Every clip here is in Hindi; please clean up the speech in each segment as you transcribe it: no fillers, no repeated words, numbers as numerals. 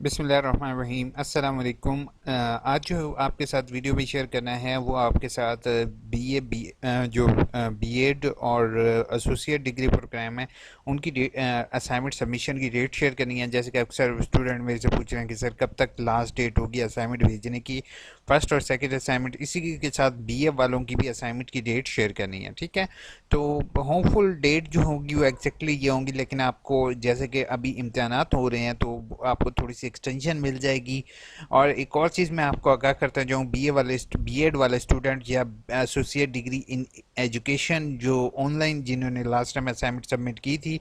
बिस्मिल्लाहिर्रहमानिर्रहीम अस्सलाम वालेकुम। आज जो आपके साथ वीडियो भी शेयर करना है वो आपके साथ बीए जो बीएड और एसोसिएट डिग्री प्रोग्राम है उनकी असाइनमेंट सबमिशन की डेट शेयर करनी है। जैसे कि अक्सर स्टूडेंट मेरे से पूछ रहे हैं कि सर कब तक लास्ट डेट होगी असाइनमेंट भेजने की, फर्स्ट और सेकंड असाइनमेंट, इसी के साथ बीए वालों की भी असाइनमेंट की डेट शेयर करनी है। ठीक है, तो होपफुल डेट जो होगी वो एग्जैक्टली ये होंगी, लेकिन आपको जैसे कि अभी इम्तहानात हो रहे हैं तो आपको थोड़ी सी एक्सटेंशन मिल जाएगी। और एक और चीज़ मैं आपको आगाह करता जाऊँ, बीएड वाले स्टूडेंट या एसोसिएट डिग्री इन एजुकेशन जो ऑनलाइन जिन्होंने लास्ट टाइम असाइनमेंट सबमिट की थी,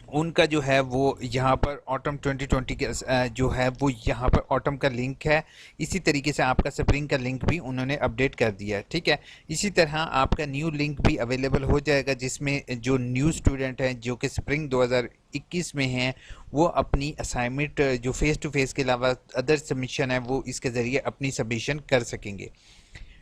उनका जो है वो यहाँ पर ऑटम 2020 के जो है वो यहाँ पर ऑटम का लिंक है। इसी तरीके से आपका स्प्रिंग का लिंक भी उन्होंने अपडेट कर दिया है। ठीक है, इसी तरह आपका न्यू लिंक भी अवेलेबल हो जाएगा, जिसमें जो न्यू स्टूडेंट हैं जो कि स्प्रिंग 2021 में हैं वो अपनी असाइनमेंट जो फेस टू फेस के अलावा अदर सबमिशन है वो इसके ज़रिए अपनी सबमिशन कर सकेंगे।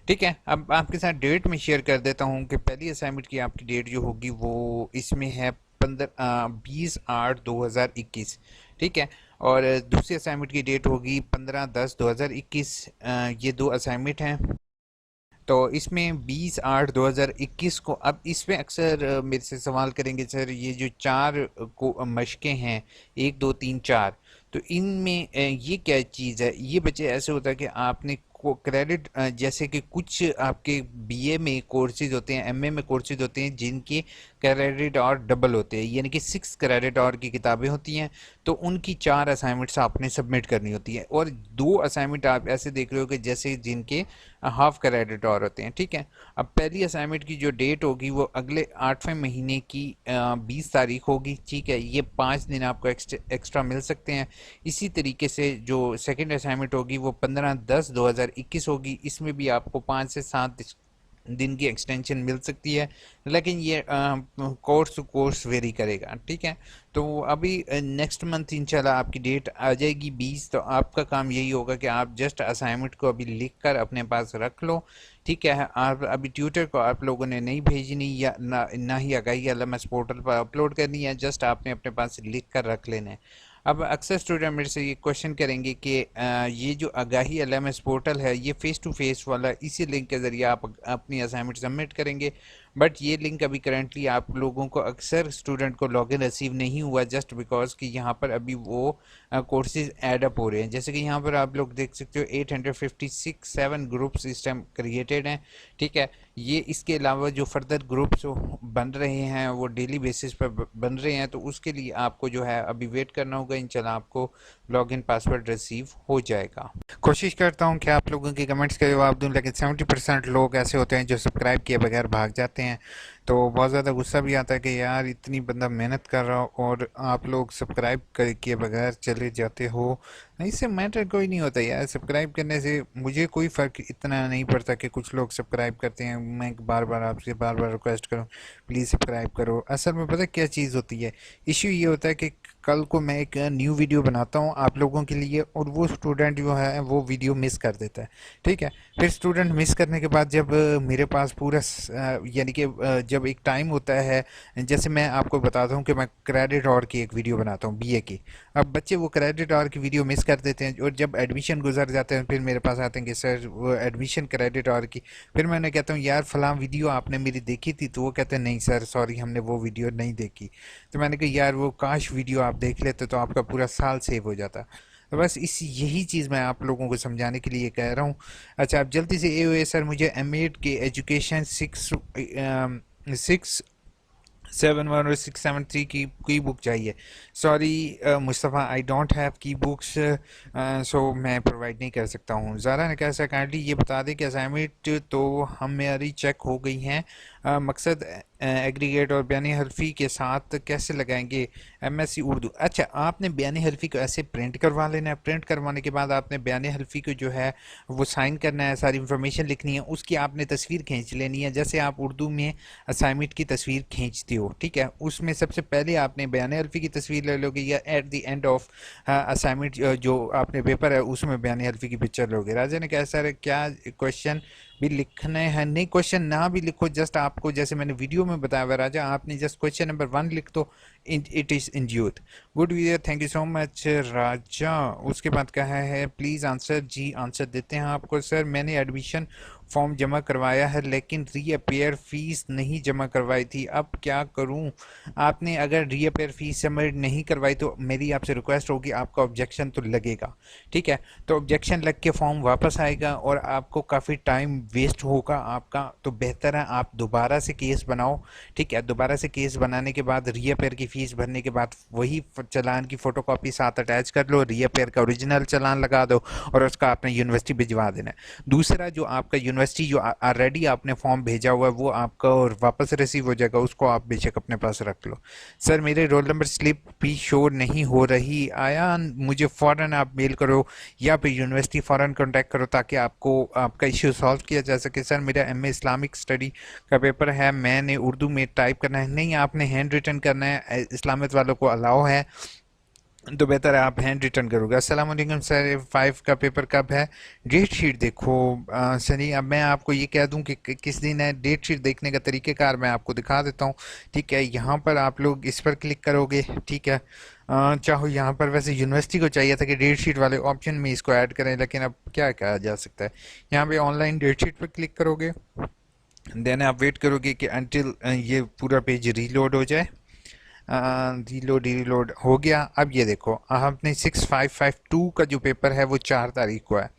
ठीक है, अब आपके साथ डेट में शेयर कर देता हूँ कि पहली असाइनमेंट की आपकी डेट जो होगी वो इसमें है 20/8/2021। ठीक है, और दूसरी असाइनमेंट की डेट होगी 15/10/2021। ये दो असाइनमेंट हैं, तो इसमें 20/8/2021 को, अब इसमें अक्सर मेरे से सवाल करेंगे सर ये जो चार को मशकें हैं 1 2 3 4, तो इनमें ये क्या चीज़ है। ये बच्चे ऐसे होता है कि आपने को क्रेडिट जैसे कि कुछ आपके बीए में कोर्सेज होते हैं, एमए में कोर्सेज होते हैं जिनके क्रेडिट और डबल होते हैं, यानी कि 6 क्रेडिट और की किताबें होती हैं, तो उनकी 4 असाइनमेंट्स आपने सबमिट करनी होती है। और 2 असाइनमेंट आप ऐसे देख रहे हो कि जैसे जिनके हाफ क्रेडिट और होते हैं। ठीक है, अब पहली असाइनमेंट की जो डेट होगी वो अगले 8वें महीने की 20 तारीख होगी। ठीक है, ये 5 दिन आपको एक्स्ट्रा मिल सकते हैं। इसी तरीके से जो सेकंड असाइनमेंट होगी वो 15/10/2021 होगी, इसमें भी आपको 5 से 7 दिन की एक्सटेंशन मिल सकती है, लेकिन ये कोर्स टू कोर्स वेरी करेगा। ठीक है, तो अभी नेक्स्ट मंथ इंशाल्लाह आपकी डेट आ जाएगी 20। तो आपका काम यही होगा कि आप जस्ट असाइनमेंट को अभी लिख कर अपने पास रख लो। ठीक है, आप अभी ट्यूटर को आप लोगों ने नहीं भेजनी या ना ही आगाही एलएमएस पोर्टल पर अपलोड करनी है, जस्ट आपने अपने पास लिख कर रख लेना है। अब अक्सर स्टूडेंट मेरे से ये क्वेश्चन करेंगे कि ये जो आगाही एलएमएस पोर्टल है ये फ़ेस टू फेस वाला, इसी लिंक के ज़रिए आप अपनी असाइनमेंट सबमिट करेंगे, बट ये लिंक अभी करंटली आप लोगों को, अक्सर स्टूडेंट को लॉगिन रिसीव नहीं हुआ, जस्ट बिकॉज कि यहाँ पर अभी वो कोर्सेज ऐड अप हो रहे हैं। जैसे कि यहाँ पर आप लोग देख सकते हो 856 ग्रुप्स इस टाइम क्रिएटेड हैं। ठीक है, ये इसके अलावा जो फर्दर ग्रुप्स बन रहे हैं वो डेली बेसिस पर बन रहे हैं, तो उसके लिए आपको जो है अभी वेट करना होगा। इंशाल्लाह आपको लॉगिन पासवर्ड रिसीव हो जाएगा। कोशिश करता हूँ कि आप लोगों के कमेंट्स का जवाब दूँ, लेकिन 70% लोग ऐसे होते हैं जो सब्सक्राइब किए बगैर भाग जाते हैं, तो बहुत ज़्यादा गुस्सा भी आता है कि यार इतनी बंदा मेहनत कर रहा हो और आप लोग सब्सक्राइब किए बगैर चले जाते हो। इससे मैटर कोई नहीं होता यार, सब्सक्राइब करने से मुझे कोई फ़र्क इतना नहीं पड़ता कि कुछ लोग सब्सक्राइब करते हैं। मैं बार बार आपसे बार बार रिक्वेस्ट करूँ प्लीज़ सब्सक्राइब करो। असल में पता क्या चीज़ होती है, इशू ये होता है कि कल को मैं एक न्यू वीडियो बनाता हूँ आप लोगों के लिए और वो स्टूडेंट जो है वो वीडियो मिस कर देता है। ठीक है, फिर स्टूडेंट मिस करने के बाद जब मेरे पास पूरा यानी कि जब एक टाइम होता है, जैसे मैं आपको बताता हूँ कि मैं क्रेडिट और की एक वीडियो बनाता हूँ बीए की, अब बच्चे वो क्रेडिट और की वीडियो मिस कर देते हैं और जब एडमिशन गुजर जाते हैं फिर मेरे पास आते हैं कि सर वो एडमिशन क्रेडिट और की। फिर मैं उन्हें कहता हूँ यार फलां वीडियो आपने मेरी देखी थी, तो वो कहते हैं नहीं सर सॉरी हमने वो वीडियो नहीं देखी। तो मैंने कहा यार वो काश वीडियो आप देख लेते तो आपका पूरा साल सेव हो जाता। तो बस इस यही चीज़ मैं आप लोगों को समझाने के लिए कह रहा हूँ। अच्छा, आप जल्दी से ए सर मुझे एम एड के एजुकेशन 671 और 673 की बुक चाहिए। Sorry Mustafa, I don't have की बुक्स, सो मैं प्रोवाइड नहीं कर सकता हूँ। ज़ारा ने कैसा काइंडली ये बता दें कि असाइनमेंट तो हमारी चेक हो गई हैं, मकसद एग्रीगेट और बयानी हल्फी के साथ कैसे लगाएंगे एमएससी उर्दू। अच्छा, आपने बयानी हल्फी को ऐसे प्रिंट करवा लेना है, प्रिंट करवाने के बाद आपने बयानी हल्फी को जो है वो साइन करना है, सारी इन्फॉर्मेशन लिखनी है, उसकी आपने तस्वीर खींच लेनी है जैसे आप उर्दू में असाइनमेंट की तस्वीर खींचते हो। ठीक है, उसमें सबसे पहले आपने बयान हल्फी की तस्वीर ले लोगे या at the end of assignment जो आपने पेपर है उसमें बयान हल्फी की पिक्चर लोगे। राजा ने कहा सर क्या क्वेश्चन भी लिखना है नहीं, क्वेश्चन ना भी लिखो, जस्ट आपको जैसे मैंने वीडियो में बताया हुआ राजा, आपने जस्ट क्वेश्चन नंबर 1 लिख दो, it is in youth. Good video, thank you so much Raja. उसके बाद कहा है प्लीज़ आंसर, जी आंसर देते हैं आपको। सर मैंने एडमिशन फॉर्म जमा करवाया है लेकिन रीअपेयर फीस नहीं जमा करवाई थी, अब क्या करूं? आपने अगर रीअपेयर फीस सबमिट नहीं करवाई तो मेरी आपसे रिक्वेस्ट होगी, आपका ऑब्जेक्शन तो लगेगा, ठीक है? तो ऑब्जेक्शन लग के फॉर्म वापस आएगा और आपको काफ़ी टाइम वेस्ट होगा आपका, तो बेहतर है आप दोबारा से केस बनाओ, ठीक है? दोबारा से केस बनाने के बाद रीअपेयर की फ़ीस भरने के बाद वही चालान की फ़ोटोकॉपी साथ अटैच कर लो, रीअपेयर का ओरिजिनल चालान लगा दो और उसका आपने यूनिवर्सिटी भिजवा देना है। दूसरा जो आपका यूनिवर्सिटी जो ऑलरेडी आपने फॉर्म भेजा हुआ है वो आपका और वापस रिसीव हो जाएगा, उसको आप बेशक अपने पास रख लो। सर मेरे रोल नंबर स्लिप भी शो नहीं हो रही, आया मुझे फ़ौरन आप मेल करो या फिर यूनिवर्सिटी फ़ौरन कांटेक्ट करो ताकि आपको आपका इश्यू सॉल्व किया जा सके। सर मेरा एमए इस्लामिक स्टडी का पेपर है, मैंने उर्दू में टाइप करना है, नहीं आपने हैंड रिटन करना है, इस्लामिक वालों को अलाउ है, तो बेहतर है आप हैंड रिटर्न करोगे। अस्सलाम वालेकुम सर, 5 का पेपर कब है? डेट शीट देखो सनी, अब मैं आपको ये कह दूं कि किस दिन है, डेट शीट देखने का तरीक़ेकार मैं आपको दिखा देता हूँ, ठीक है? यहाँ पर आप लोग इस पर क्लिक करोगे, ठीक है? चाहो यहाँ पर, वैसे यूनिवर्सिटी को चाहिए था कि डेट शीट वाले ऑप्शन में इसको ऐड करें, लेकिन अब क्या कहा जा सकता है। यहाँ पे ऑनलाइन डेट शीट पर क्लिक करोगे, देन आप वेट करोगे कि अनटिल ये पूरा पेज रीलोड हो जाए। रीलोड हो गया। अब ये देखो आपने 6552 का जो पेपर है वो 4 तारीख को है।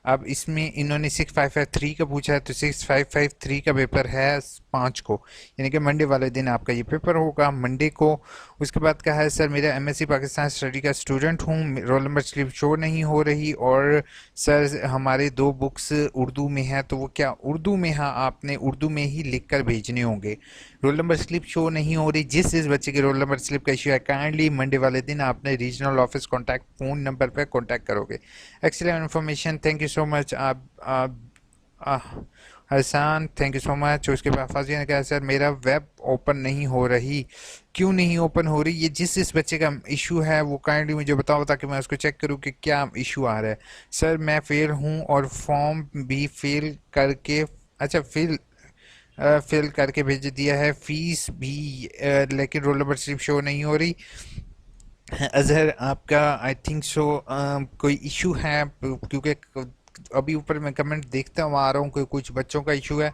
अब इसमें इन्होंने 6553 का पूछा है, तो 6553 का पेपर है 5 को, यानी कि मंडे वाले दिन आपका ये पेपर होगा, मंडे को। उसके बाद कहा है सर मेरा एमएससी पाकिस्तान स्टडी का स्टूडेंट हूँ, रोल नंबर स्लिप शो नहीं हो रही और सर हमारे 2 बुक्स उर्दू में हैं, तो वो क्या उर्दू में? हाँ आपने उर्दू में ही लिख कर भेजने होंगे। रोल नंबर स्लिप शो नहीं हो रही, जिस बच्चे के रोल नंबर स्लिप का इशू है काइंडली मंडे वाले दिन आपने regional office contact phone number पर कॉन्टैक्ट करोगे। Excellent information, thank you so much. Hasan thank you so much. उसके बाद फाजिया ने कहा सर मेरा वेब ओपन नहीं हो रही, क्यों नहीं ओपन हो रही? ये जिस बच्चे का इशू है वो काइंडली मुझे बताओ ताकि मैं उसको चेक करूँ कि क्या इशू आ रहा है। सर मैं फेल हूँ और फॉर्म भी फेल करके, अच्छा फिल करके भेज दिया है, फीस भी लेकिन रोल नंबर सिर्फ शो नहीं हो रही। अजहर आपका आई थिंक सो कोई इशू है, क्योंकि अभी ऊपर मैं कमेंट देखता हुआ आ रहा हूँ कि कुछ बच्चों का इशू है,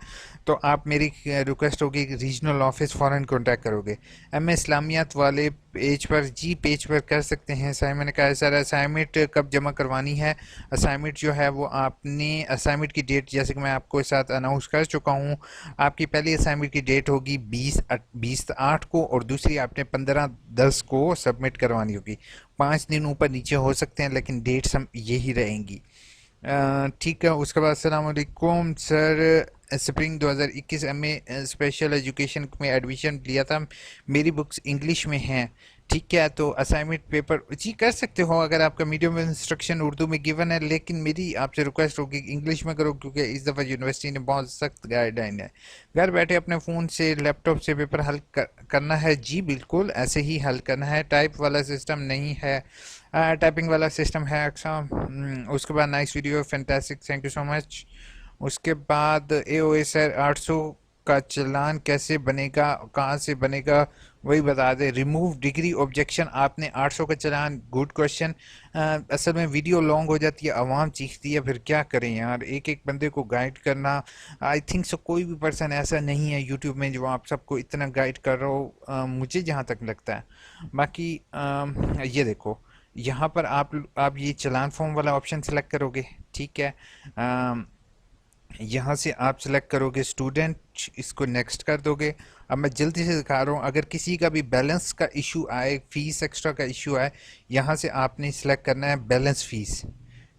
तो आप मेरी रिक्वेस्ट होगी कि रीजनल ऑफिस फ़ौरन कांटेक्ट करोगे। एम ए इस्लामियात वाले पेज पर, जी पेज पर कर सकते हैं। साइमन ने कहा है सर असाइनमेंट कब जमा करवानी है? असाइनमेंट जो है वो आपने असाइनमेंट की डेट जैसे कि मैं आपको साथ अनाउंस कर चुका हूँ, आपकी पहली असाइनमेंट की डेट होगी 20/8 को और दूसरी आपने 15/10 को सबमिट करवानी होगी। 5 दिन ऊपर नीचे हो सकते हैं लेकिन डेट्स हम यही रहेंगी, ठीक है? उसके बाद अस्सलाम वालेकुम sir, spring 2021 MA special education में एडमिशन लिया था, मेरी बुक्स इंग्लिश में हैं, ठीक है? तो असाइनमेंट पेपर जी कर सकते हो अगर आपका मीडियम इंस्ट्रक्शन उर्दू में गिवन है, लेकिन मेरी आपसे रिक्वेस्ट होगी इंग्लिश में करो क्योंकि इस दफ़ा यूनिवर्सिटी ने बहुत सख्त गाइडलाइन है। घर बैठे अपने फ़ोन से लैपटॉप से पेपर हल करना है, जी बिल्कुल ऐसे ही हल करना है, टाइप वाला सिस्टम नहीं है, टाइपिंग वाला सिस्टम है अक्सर। उसके बाद nice video fantastic, thank you so much. उसके बाद ए ओ ए सर 800 का चालान कैसे बनेगा, कहाँ से बनेगा वही बता दे। रिमूव डिग्री ऑब्जेक्शन, आपने 800 का चालान, गुड क्वेश्चन। असल में वीडियो लॉन्ग हो जाती है, आवाम चीखती है, फिर क्या करें यार, एक एक बंदे को गाइड करना। आई थिंक सो कोई भी पर्सन ऐसा नहीं है यूट्यूब में जो आप सबको इतना गाइड कर रहा हो, मुझे जहाँ तक लगता है। बाकी ये देखो यहाँ पर आप ये चालान फॉर्म वाला ऑप्शन सेलेक्ट करोगे, ठीक है? यहाँ से आप सेलेक्ट करोगे स्टूडेंट, इसको नेक्स्ट कर दोगे। अब मैं जल्दी से दिखा रहा हूँ, अगर किसी का भी बैलेंस का इशू आए, फीस एक्स्ट्रा का इशू आए, यहाँ से आपने सेलेक्ट करना है बैलेंस फ़ीस,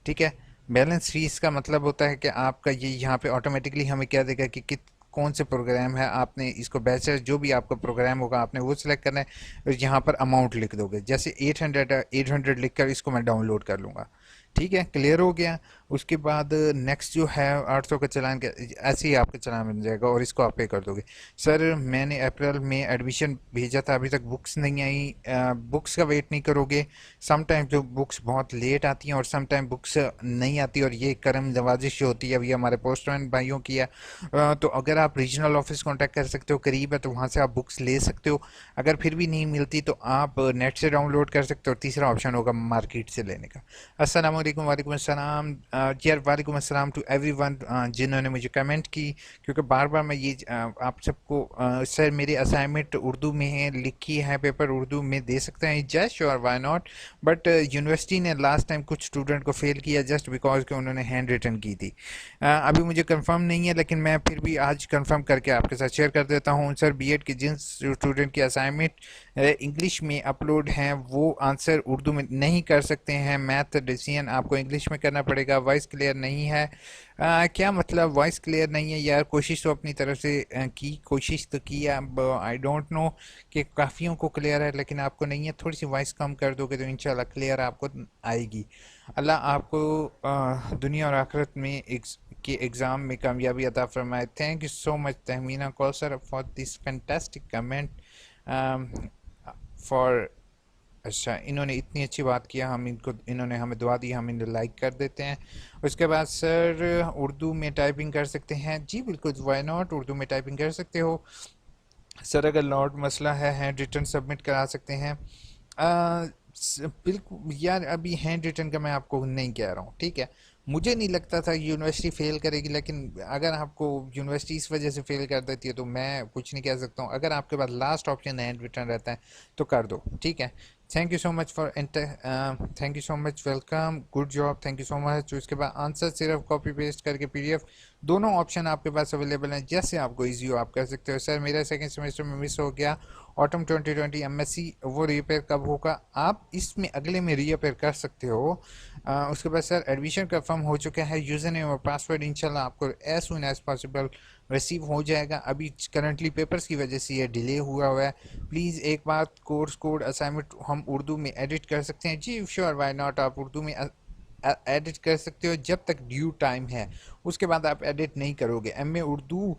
ठीक है? बैलेंस फ़ीस का मतलब होता है कि आपका ये यहाँ पे ऑटोमेटिकली हमें क्या देगा कि कौन से प्रोग्राम है, आपने इसको बैचलर जो भी आपका प्रोग्राम होगा आपने वो सिलेक्ट करना है और यहाँ पर अमाउंट लिख दोगे, जैसे 800 लिख कर इसको मैं डाउनलोड कर लूँगा, ठीक है? क्लियर हो गया। उसके बाद नेक्स्ट जो है 800 का चालान का ऐसे ही आपका चालान बन जाएगा और इसको आप पे कर दोगे। सर मैंने अप्रैल में एडमिशन भेजा था, अभी तक बुक्स नहीं आई, बुक्स का वेट नहीं करोगे? सम टाइम जो बुक्स बहुत लेट आती हैं और सम टाइम बुक्स नहीं आती, और ये करम नवाजिश जो होती है अभी हमारे पोस्टमैन भाइयों की है। तो अगर आप रीजनल ऑफिस कांटेक्ट कर सकते हो, करीब है तो वहाँ से आप बुक्स ले सकते हो। अगर फिर भी नहीं मिलती तो आप नेट से डाउनलोड कर सकते हो। तीसरा ऑप्शन होगा मार्केट से लेने का। अस्सलाम वालेकुम। वालेकुम अस्सलाम। यार वालेकुम अस्सलाम टू एवरीवन जिन्होंने मुझे कमेंट की, क्योंकि बार बार मैं ये आप सबको सर मेरी असाइनमेंट उर्दू में है, लिखी है, पेपर उर्दू में दे सकते हैं? Just sure, why not. But university ने लास्ट टाइम कुछ स्टूडेंट को फेल किया जस्ट बिकॉज कि उन्होंने हैंड रिटन की थी। अभी मुझे कंफर्म नहीं है, लेकिन मैं फिर भी आज कंफर्म करके आपके साथ शेयर कर देता हूँ। सर बीएड के जिन स्टूडेंट की असाइनमेंट इंग्लिश में अपलोड हैं वो आंसर उर्दू में नहीं कर सकते हैं। मैथ डिसीजन आपको इंग्लिश में करना पड़ेगा। वॉइस क्लियर नहीं है। क्या मतलब वॉइस क्लियर नहीं है यार? कोशिश तो अपनी तरफ से की, कोशिश तो की। अब आई डोंट नो कि काफ़ियों को क्लियर है लेकिन आपको नहीं है। थोड़ी सी वॉइस कम कर दोगे तो इंशाल्लाह क्लियर आपको आएगी। अल्लाह आपको दुनिया और आखिरत में के एग्ज़ाम में कामयाबी अता फरमाए। Thank you so much Tahmina Kausar for this fantastic comment for. अच्छा, इन्होंने इतनी अच्छी बात किया, हम इनको, इन्होंने हमें दुआ दी, हम इन्हें लाइक कर देते हैं। उसके बाद सर उर्दू में टाइपिंग कर सकते हैं? जी बिल्कुल, वाई नॉट, उर्दू में टाइपिंग कर सकते हो। सर अगर लॉर्ड मसला है हैंड रिटन सबमिट करा सकते हैं? बिल्कुल यार, अभी हैंड रिटन का मैं आपको नहीं कह रहा हूँ, ठीक है। मुझे नहीं लगता था यूनिवर्सिटी फेल करेगी, लेकिन अगर आपको यूनिवर्सिटी इस वजह से फेल कर देती है तो मैं कुछ नहीं कह सकता हूँ। अगर आपके पास लास्ट ऑप्शन हैंड रिटन रहता है तो कर दो, ठीक है। Thank you so much for thank you so much, welcome, good job, thank you so much. उसके बाद आंसर सिर्फ कॉपी पेस्ट करके पीडीएफ, दोनों ऑप्शन आपके पास अवेलेबल हैं, जैसे आपको इजी हो आप कर सकते हो। सर मेरा सेकंड सेमेस्टर में मिस हो गया, ऑटम 2020 एमएससी, वो रीअपेयर कब होगा? आप इसमें अगले में रीअपेयर कर सकते हो। उसके बाद सर एडमिशन कंफर्म हो चुका है, यूज़र नेम और पासवर्ड इंशाल्लाह आपको as soon as possible receive हो जाएगा। अभी करंटली पेपर्स की वजह से ये डिले हुआ है। प्लीज़ एक बात, कोर्स कोड असाइनमेंट हम उर्दू में एडिट कर सकते हैं? जी श्योर, वाई नॉट, आप उर्दू में एडिट कर सकते हो जब तक ड्यू टाइम है, उसके बाद आप एडिट नहीं करोगे। एमए उर्दू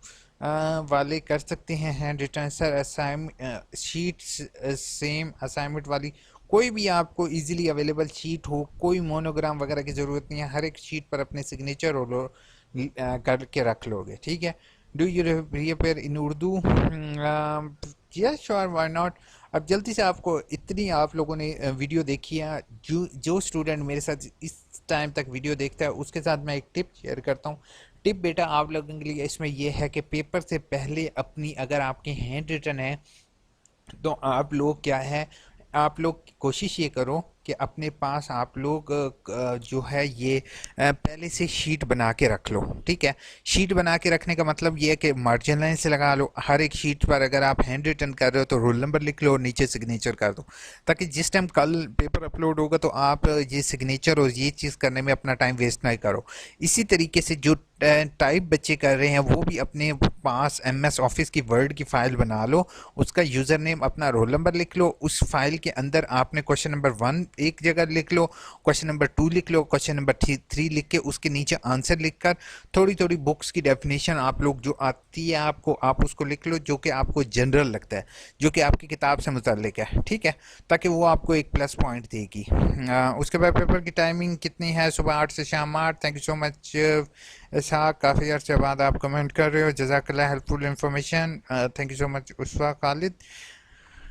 वाले कर सकते हैं hand written? Sir assignment sheet same assignment वाली कोई भी आपको इजीली अवेलेबल शीट हो, कोई मोनोग्राम वगैरह की ज़रूरत नहीं है, हर एक शीट पर अपने सिग्नेचर और करके रख लोगे, ठीक है। Do you reappear in Urdu? Yes sure, why not. अब जल्दी से, आपको इतनी आप लोगों ने वीडियो देखी है, जो स्टूडेंट मेरे साथ इस टाइम तक वीडियो देखता है उसके साथ मैं एक टिप शेयर करता हूँ। टिप बेटा आप लोगों के लिए इसमें यह है कि पेपर से पहले अपनी, अगर आपकी हैंड रिटन है तो आप लोग क्या है, आप लोग कोशिश ये करो कि अपने पास आप लोग जो है ये पहले से शीट बना के रख लो, ठीक है। शीट बना के रखने का मतलब ये है कि मार्जिन लाइन से लगा लो। हर एक शीट पर अगर आप हैंड रिटन कर रहे हो तो रोल नंबर लिख लो और नीचे सिग्नेचर कर दो, ताकि जिस टाइम कल पेपर अपलोड होगा तो आप ये सिग्नेचर और ये चीज़ करने में अपना टाइम वेस्ट ना करो। इसी तरीके से जो टाइप बच्चे कर रहे हैं वो भी अपने पास एमएस ऑफिस की वर्ड की फ़ाइल बना लो, उसका यूज़र नेम, अपना रोल नंबर लिख लो। उस फाइल के अंदर आपने क्वेश्चन नंबर 1 एक जगह लिख लो, क्वेश्चन नंबर 2 लिख लो, क्वेश्चन नंबर 3 लिख के उसके नीचे आंसर लिखकर थोड़ी थोड़ी बुक्स की डेफिनेशन आप लोग जो आती है आपको, आप उसको लिख लो जो कि आपको जनरल लगता है, जो कि आपकी किताब से मुतल्लिक है, ठीक है, ताकि वो आपको एक प्लस पॉइंट देगी। उसके बाद पेपर की टाइमिंग कितनी है? सुबह 8 से शाम 8। थैंक यू सो मच ऐसा, काफ़ी अर्से बाद आप कमेंट कर रहे हो, जज़ाकल्लाह, helpful information, thank you so much Uswa Khalid.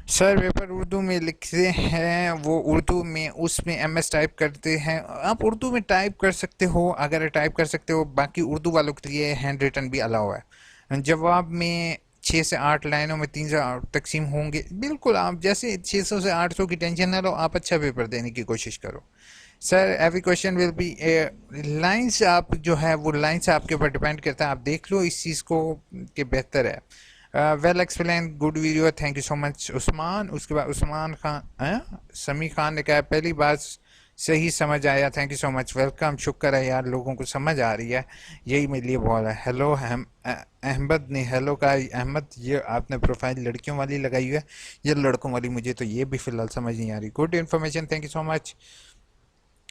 Sir paper Urdu में लिखते हैं, वो उर्दू में उसमें एमएस टाइप करते हैं? आप उर्दू में टाइप कर सकते हो अगर टाइप कर सकते हो, बाकी उर्दू वालों के लिए हैंड रिटन भी अलाउ है। जवाब में 6 से 8 लाइनों में 3 से 8 तकसीम होंगे। बिल्कुल, आप जैसे 600 से 800 की टेंशन ना लो, आप अच्छा पेपर देने की कोशिश करो। Sir every question will be lines, आप जो है वो लाइंस आपके ऊपर डिपेंड करता है, आप देख लो इस चीज़ को कि बेहतर है। Well explain, good video, thank you so much Usman. उसके बाद उस्मान खान, समी खान ने कहा पहली बात सही समझ आया, thank you so much, welcome, शुक्र है यार लोगों को समझ आ रही है, यही मेरे लिए बहुत है। हेलो अहमद ने हेलो कहा। अहमद, ये आपने प्रोफाइल लड़कियों वाली लगाई हुई है, ये लड़कों वाली मुझे तो ये भी फ़िलहाल समझ नहीं आ रही। Good information, thank you so much.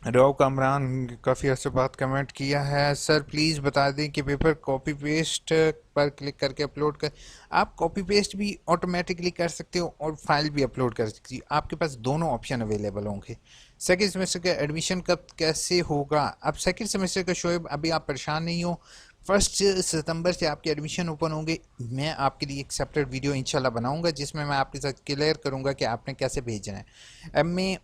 Rao Kamran काफ़ी अर्से बाद कमेंट किया है, सर प्लीज़ बता दें कि पेपर कॉपी पेस्ट पर क्लिक करके अपलोड कर। आप कॉपी पेस्ट भी ऑटोमेटिकली कर सकते हो और फाइल भी अपलोड कर सकते हो, आपके पास दोनों ऑप्शन अवेलेबल होंगे। सेकेंड सेमेस्टर का एडमिशन कब कैसे होगा? अब सेकेंड सेमेस्टर का शोएब अभी आप परेशान नहीं हो, 1 सितंबर से आपके एडमिशन ओपन होंगे। मैं आपके लिए एक सेपरेट वीडियो इंशाल्लाह बनाऊंगा जिसमें मैं आपके साथ क्लियर करूंगा कि आपने कैसे भेजना है। एमए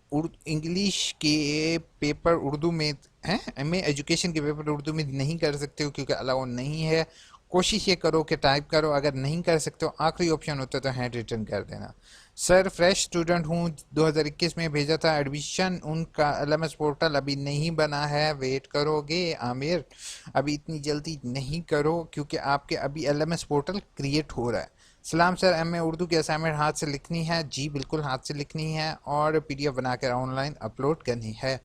इंग्लिश के पेपर उर्दू में हैं, एमए एजुकेशन के पेपर उर्दू में नहीं कर सकते हो क्योंकि अलाउ नहीं है। कोशिश ये करो कि टाइप करो, अगर नहीं कर सकते हो आखिरी ऑप्शन होता है तो हैंड रिटन कर देना। सर फ्रेश स्टूडेंट हूँ, 2021 में भेजा था एडमिशन, उनका एलएमएस पोर्टल अभी नहीं बना है, वेट करोगे आमिर? अभी इतनी जल्दी नहीं करो क्योंकि आपके अभी एलएमएस पोर्टल क्रिएट हो रहा है। सलाम सर, एमए उर्दू की असाइनमेंट हाथ से लिखनी है? जी बिल्कुल हाथ से लिखनी है और पीडीएफ बनाकर ऑनलाइन अपलोड करनी है।